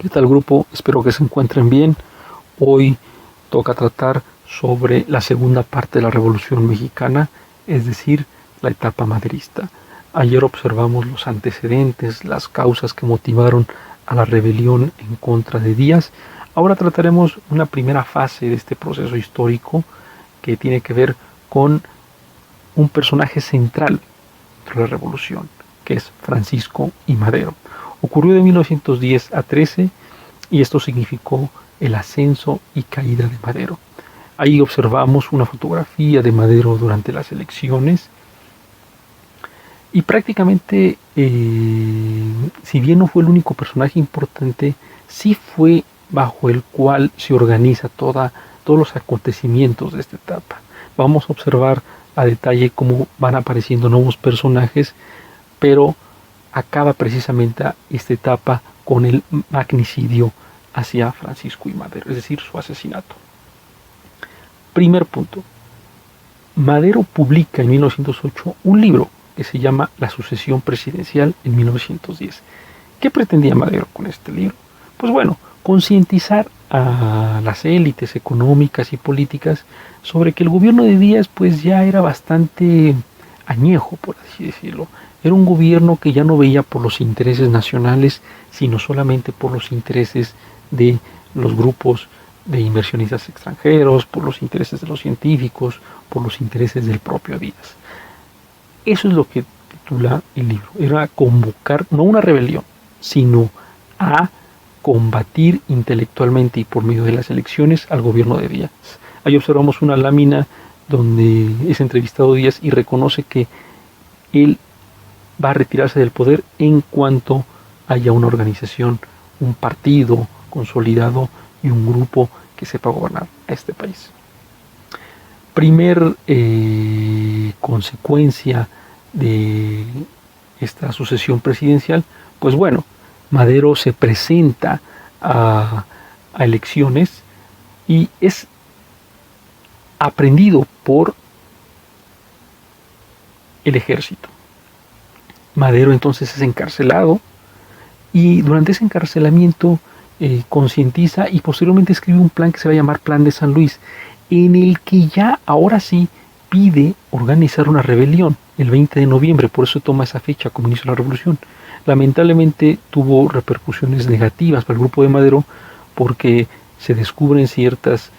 ¿Qué tal, grupo? Espero que se encuentren bien. Hoy toca tratar sobre la segunda parte de la Revolución Mexicana, es decir, la etapa maderista. Ayer observamos los antecedentes, las causas que motivaron a la rebelión en contra de Díaz. Ahora trataremos una primera fase de este proceso histórico que tiene que ver con un personaje central de la revolución, que es Francisco I. Madero. Ocurrió de 1910 a 13 y esto significó el ascenso y caída de Madero. Ahí observamos una fotografía de Madero durante las elecciones y prácticamente, si bien no fue el único personaje importante, sí fue bajo el cual se organiza todos los acontecimientos de esta etapa. Vamos a observar a detalle cómo van apareciendo nuevos personajes, pero acaba precisamente esta etapa con el magnicidio hacia Francisco I. Madero, es decir, su asesinato. Primer punto. Madero publica en 1908 un libro que se llama La sucesión presidencial en 1910. ¿Qué pretendía Madero con este libro? Pues bueno, concientizar a las élites económicas y políticas sobre que el gobierno de Díaz pues ya era bastante añejo, por así decirlo. Era un gobierno que ya no veía por los intereses nacionales, sino solamente por los intereses de los grupos de inversionistas extranjeros, por los intereses de los científicos, por los intereses del propio Díaz. Eso es lo que titula el libro. Era convocar, no una rebelión, sino a combatir intelectualmente y por medio de las elecciones al gobierno de Díaz. Ahí observamos una lámina donde es entrevistado Díaz y reconoce que él va a retirarse del poder en cuanto haya una organización, un partido consolidado y un grupo que sepa gobernar a este país. Primer consecuencia de esta sucesión presidencial, pues bueno, Madero se presenta a elecciones y es aprendido por el ejército. Madero entonces es encarcelado y durante ese encarcelamiento concientiza y posteriormente escribe un plan que se va a llamar Plan de San Luis, en el que ya ahora sí pide organizar una rebelión el 20 de noviembre, por eso toma esa fecha como inicio de la revolución. Lamentablemente tuvo repercusiones negativas para el grupo de Madero porque se descubren ciertos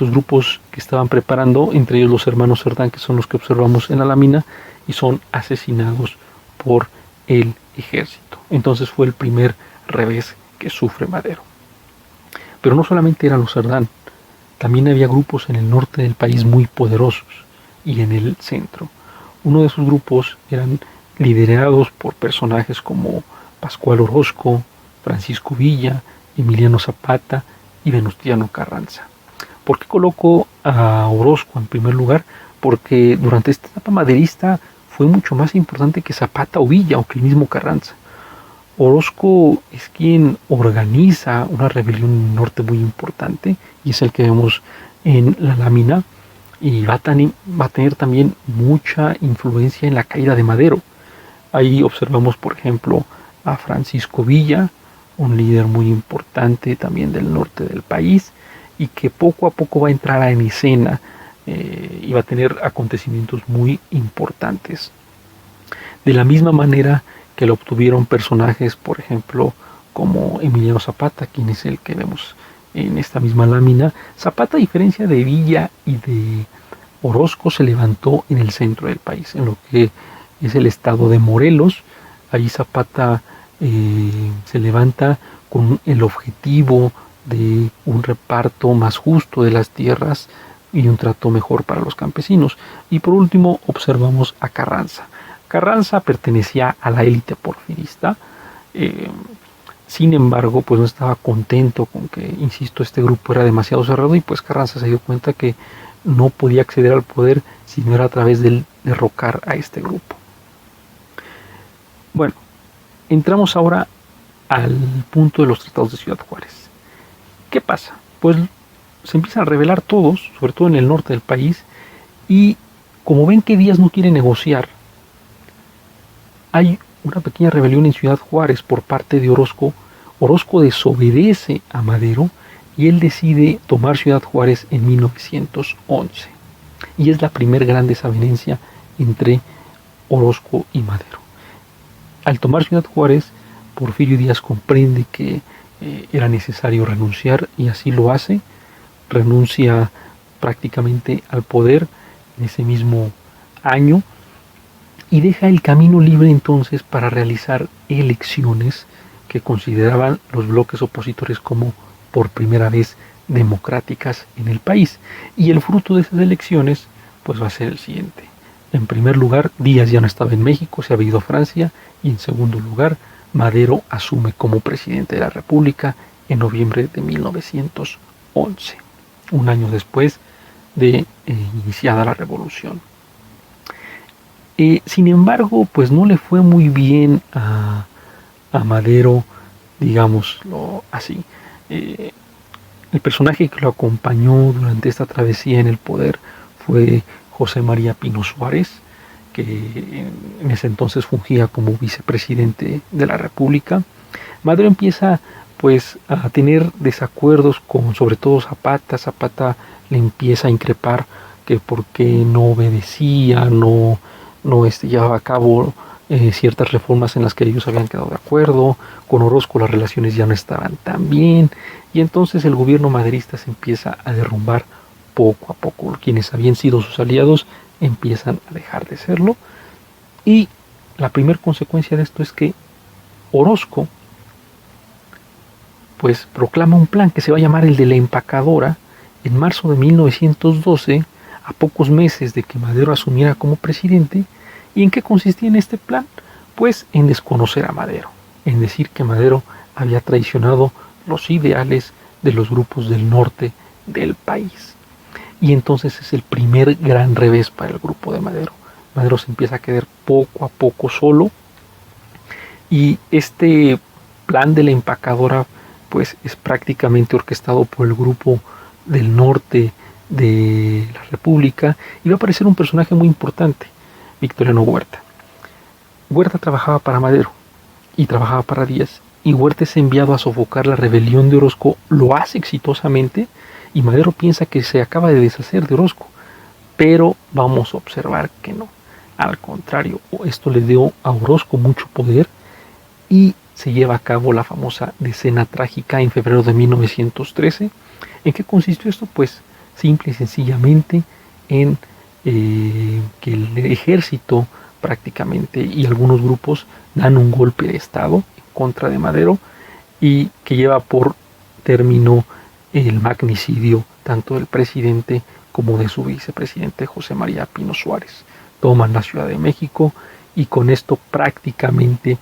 grupos que estaban preparando, entre ellos los hermanos Cerdán, que son los que observamos en la lámina, y son asesinados por el ejército. Entonces fue el primer revés que sufre Madero. Pero no solamente eran los Cerdán, también había grupos en el norte del país muy poderosos y en el centro. Uno de esos grupos eran liderados por personajes como Pascual Orozco, Francisco Villa, Emiliano Zapata y Venustiano Carranza. ¿Por qué coloco a Orozco en primer lugar? Porque durante esta etapa maderista fue mucho más importante que Zapata o Villa o que el mismo Carranza. Orozco es quien organiza una rebelión en el norte muy importante y es el que vemos en la lámina y va a tener también mucha influencia en la caída de Madero. Ahí observamos, por ejemplo, a Francisco Villa, un líder muy importante también del norte del país y que poco a poco va a entrar en escena y va a tener acontecimientos muy importantes. De la misma manera que lo obtuvieron personajes, por ejemplo, como Emiliano Zapata, quien es el que vemos en esta misma lámina. Zapata, a diferencia de Villa y de Orozco, se levantó en el centro del país, en lo que es el estado de Morelos. Allí Zapata se levanta con el objetivo de un reparto más justo de las tierras y un trato mejor para los campesinos. Y por último observamos a Carranza. Carranza pertenecía a la élite porfirista, sin embargo, pues no estaba contento con que, insisto, este grupo era demasiado cerrado y pues Carranza se dio cuenta que no podía acceder al poder si no era a través de derrocar a este grupo. Bueno, entramos ahora al punto de los tratados de Ciudad Juárez. ¿Qué pasa? Pues se empiezan a rebelar todos, sobre todo en el norte del país, y como ven que Díaz no quiere negociar, hay una pequeña rebelión en Ciudad Juárez por parte de Orozco, Orozco desobedece a Madero y él decide tomar Ciudad Juárez en 1911. Y es la primera gran desavenencia entre Orozco y Madero. Al tomar Ciudad Juárez, Porfirio Díaz comprende que era necesario renunciar y así lo hace. Renuncia prácticamente al poder en ese mismo año y deja el camino libre entonces para realizar elecciones que consideraban los bloques opositores como por primera vez democráticas en el país. Y el fruto de esas elecciones pues va a ser el siguiente. En primer lugar, Díaz ya no estaba en México, se había ido a Francia, y en segundo lugar, Madero asume como presidente de la República en noviembre de 1911, un año después de iniciada la revolución. Sin embargo, pues no le fue muy bien a Madero, digámoslo así. El personaje que lo acompañó durante esta travesía en el poder fue José María Pino Suárez, que en ese entonces fungía como vicepresidente de la República. Madero empieza pues a tener desacuerdos con sobre todo Zapata. Zapata le empieza a increpar que por qué no obedecía, no llevaba a cabo ciertas reformas en las que ellos habían quedado de acuerdo. Con Orozco las relaciones ya no estaban tan bien y entonces el gobierno maderista se empieza a derrumbar poco a poco. Quienes habían sido sus aliados empiezan a dejar de serlo y la primera consecuencia de esto es que Orozco pues proclama un plan que se va a llamar el de la empacadora en marzo de 1912, a pocos meses de que Madero asumiera como presidente. ¿Y en qué consistía en este plan? Pues en desconocer a Madero, en decir que Madero había traicionado los ideales de los grupos del norte del país. Y entonces es el primer gran revés para el grupo de Madero. Madero se empieza a quedar poco a poco solo y este plan de la empacadora pues es prácticamente orquestado por el grupo del norte de la República y va a aparecer un personaje muy importante, Victoriano Huerta. Huerta trabajaba para Madero y trabajaba para Díaz y Huerta es enviado a sofocar la rebelión de Orozco, lo hace exitosamente y Madero piensa que se acaba de deshacer de Orozco, pero vamos a observar que no. Al contrario, esto le dio a Orozco mucho poder y se lleva a cabo la famosa decena trágica en febrero de 1913. ¿En qué consistió esto? Pues simple y sencillamente en que el ejército prácticamente y algunos grupos dan un golpe de estado en contra de Madero y que lleva por término el magnicidio tanto del presidente como de su vicepresidente José María Pino Suárez. Toman la Ciudad de México y con esto prácticamente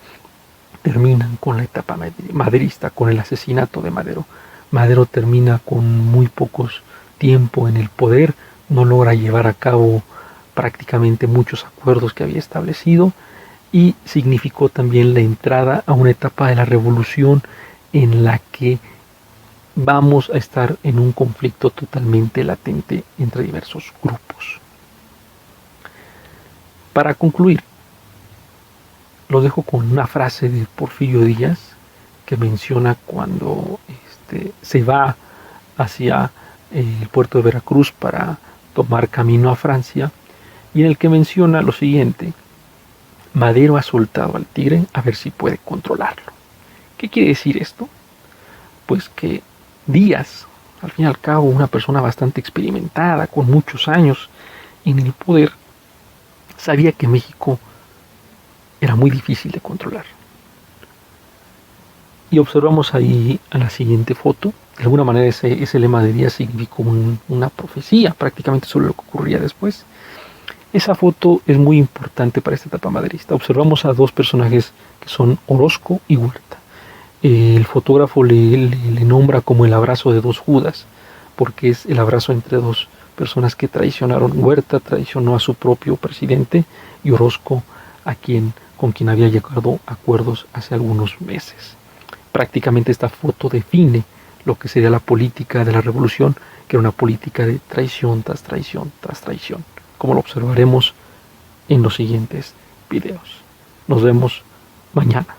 terminan con la etapa maderista, con el asesinato de Madero. Madero termina con muy pocos tiempo en el poder, no logra llevar a cabo prácticamente muchos acuerdos que había establecido y significó también la entrada a una etapa de la revolución en la que vamos a estar en un conflicto totalmente latente entre diversos grupos. Para concluir, lo dejo con una frase de Porfirio Díaz que menciona cuando se va hacia el puerto de Veracruz para tomar camino a Francia y en el que menciona lo siguiente: Madero ha soltado al tigre a ver si puede controlarlo. ¿Qué quiere decir esto? Pues que Díaz, al fin y al cabo una persona bastante experimentada, con muchos años en el poder, sabía que México era muy difícil de controlar. Y observamos ahí a la siguiente foto. De alguna manera ese lema de Díaz significó una profecía prácticamente sobre lo que ocurría después. Esa foto es muy importante para esta etapa maderista. Observamos a dos personajes que son Orozco y Huerta. El fotógrafo le nombra como el abrazo de dos Judas, porque es el abrazo entre dos personas que traicionaron. Huerta traicionó a su propio presidente y Orozco con quien había llegado a acuerdos hace algunos meses. Prácticamente esta foto define lo que sería la política de la revolución, que era una política de traición tras traición tras traición, como lo observaremos en los siguientes videos. Nos vemos mañana.